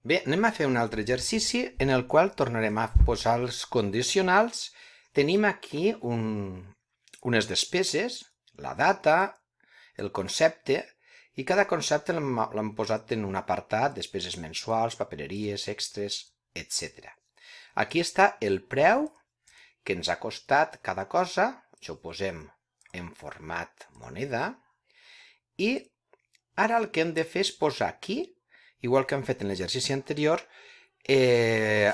Bé, anem a fer un altre exercici en el qual tornarem a posar els condicionals. Tenim aquí unes despeses, la data, el concepte, i cada concepte l'hem posat en un apartat, despeses mensuals, papereries, extras, etc. Aquí està el preu que ens ha costat cada cosa, això ho posem en format moneda, i ara el que hem de fer és posar aquí, igual que hem fet en l'exercici anterior,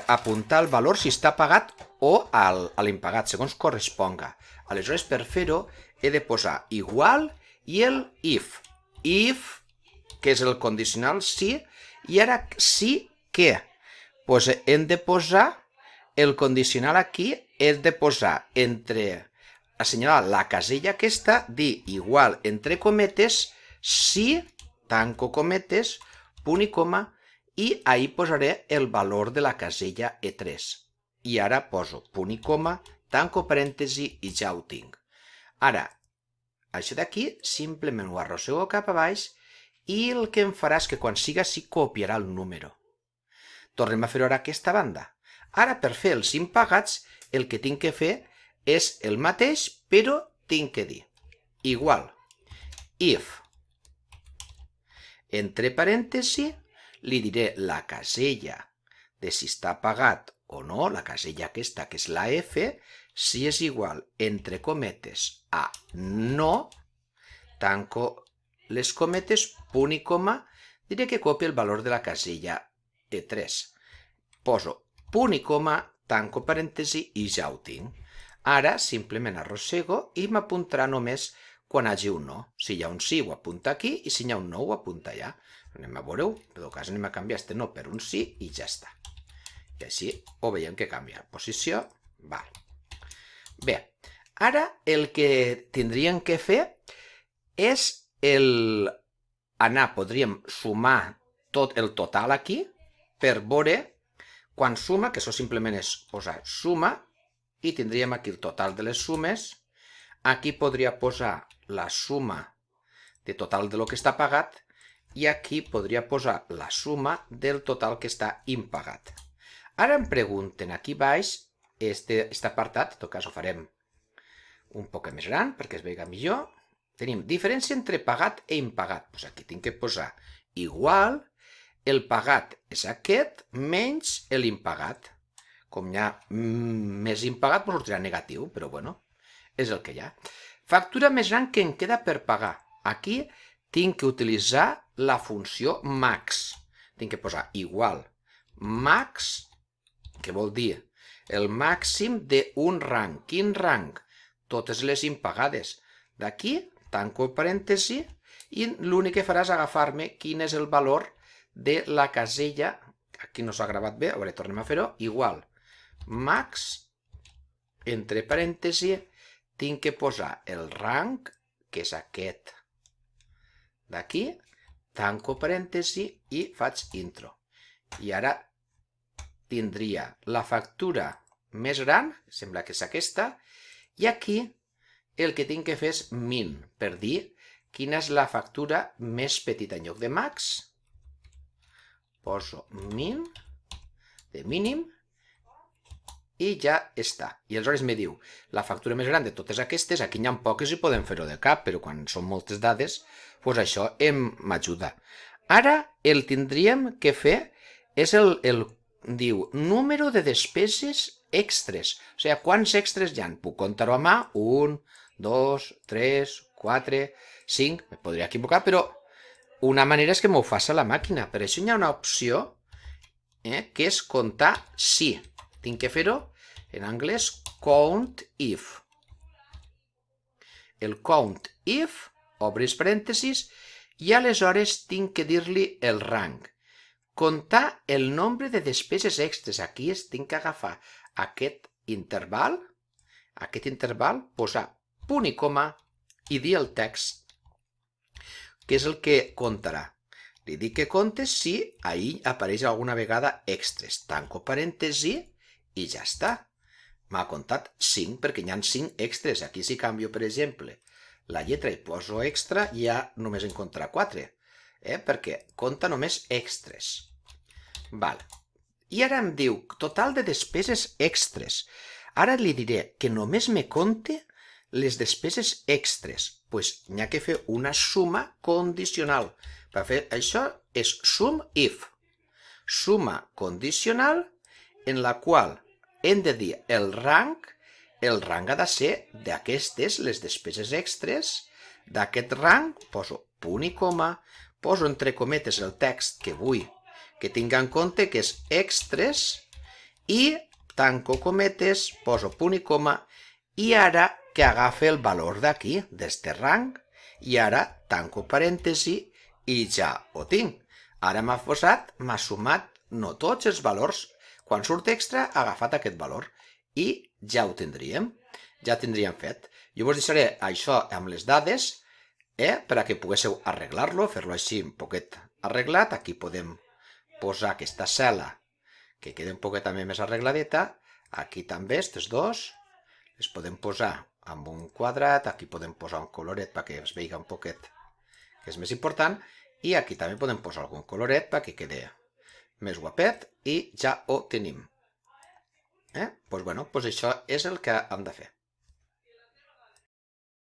apuntar el valor si està pagat o a l'impagat, segons corresponga. Aleshores, per fer-ho, he de posar igual i el if. If, que és el condicional sí, i ara sí que? Pues hem de posar el condicional aquí, hem de posar assenyalar la casella aquesta, dir igual, entre cometes, si, tanco cometes, punt i coma, i ahí posaré el valor de la casella E3. I ara poso punt i coma, tanco parèntesi i ja ho tinc. Ara, això d'aquí simplement ho arrossego cap a baix i el que em farà és que quan siga sí copiarà el número. Tornem a fer-ho ara a aquesta banda. Ara, per fer els impagats, el que tinc que fer és el mateix, però tinc que dir igual, if, entre parèntesi, li diré la casella de si està pagat o no, la casella aquesta que és la F, si és igual, entre cometes, a no, tanco les cometes, punt i coma, diré que copia el valor de la casella E3. Poso punt i coma, tanco parèntesi i ja ho tinc. Ara simplement arrossego i m'apuntarà només quan hi hagi un no. Si hi ha un sí ho apunta aquí i si hi ha un no ho apunta allà. Anem a veure-ho, en tot cas anem a canviar este no per un sí i ja està. I així ho veiem que canvia. Posició, val. Bé, ara el que tindríem que fer és podríem sumar tot el total aquí per veure quan suma, que això simplement és posar suma, i tindríem aquí el total de les sumes. Aquí podria posar la suma de total de lo que està pagat i aquí podria posar la suma del total que està impagat. Ara em pregunten aquí baix, aquest apartat, en tot cas ho farem un poc més gran perquè es veiga millor. Tenim diferència entre pagat i impagat. Doncs aquí tinc que posar igual, el pagat és aquest, menys l'impagat. Com hi ha més impagat, doncs sortirà negatiu, però bueno, és el que hi ha. Factura més gran que em queda per pagar. Aquí tinc que utilitzar la funció max. Tinc que posar igual max, que vol dir el màxim d'un rang. Quin rang? Totes les impagades. D'aquí tanco parèntesi i l'únic que farà és agafar-me quin és el valor de la casella. Aquí no s'ha gravat bé, a veure, tornem a fer-ho. Igual max, entre parèntesi, tinc que posar el rang, que és aquest d'aquí, tanco parèntesi i faig intro. I ara tindria la factura més gran, sembla que és aquesta, i aquí el que tinc que fer és min, per dir quina és la factura més petita. En lloc de max, poso min, de mínim, i ja està. I aleshores me diu, la factura més gran de totes aquestes, aquí n'hi ha poques i podem fer-ho de cap, però quan són moltes dades, doncs això m'ajuda. Ara el tindríem que fer és diu, número de despeses extres. O sigui, quants extres hi ha? Puc comptar-ho a mà? 1, 2, 3, 4, 5... Me podria equivocar, però una manera és que m'ho faci la màquina. Per això hi ha una opció que és comptar si. Tinc que fer-ho en anglès count if. El count if, obris parèntesis, i aleshores tinc que dir-li el rang. Comptar el nombre de despeses extres. Aquí tinc que agafar aquest interval, posar punt i coma i dir el text, que és el que comptarà. Li dic que compte si ahí apareix alguna vegada extres. Tanco parèntesi i ja està. M'ha comptat 5 perquè hi ha 5 extres. Aquí si canvio, per exemple, la lletra i poso extra, ja només en comptarà 4, perquè compta només extres. Val. I ara em diu total de despeses extres. Ara li diré que només me compte les despeses extres. Doncs n'hi ha que fer una suma condicional. Per fer això és sum if. Suma condicional en la qual hem de dir el rang ha de ser d'aquestes, les despeses extres. D'aquest rang poso punt i coma, poso entre cometes el text que vull que tingui en compte que és extres i tanco cometes, poso punt i coma i ara que agafa el valor d'aquí, d'este rang, i ara tanco parèntesi i ja ho tinc. Ara m'ha sumat no tots els valors, quan surt extra ha agafat aquest valor i ja ho tindríem, ja tindríem fet. Jo vos deixaré això amb les dades per a que poguéssiu arreglar-lo, fer-lo així un poquet arreglat. Aquí podem posar aquesta cel·la que queda un poquet també més arregladeta. Aquí també, aquests dos, les podem posar amb un quadrat, aquí podem posar un coloret perquè es vegi un poquet que és més important, i aquí també podem posar algun coloret perquè quede més guapet i ja ho tenim. Doncs això és el que hem de fer.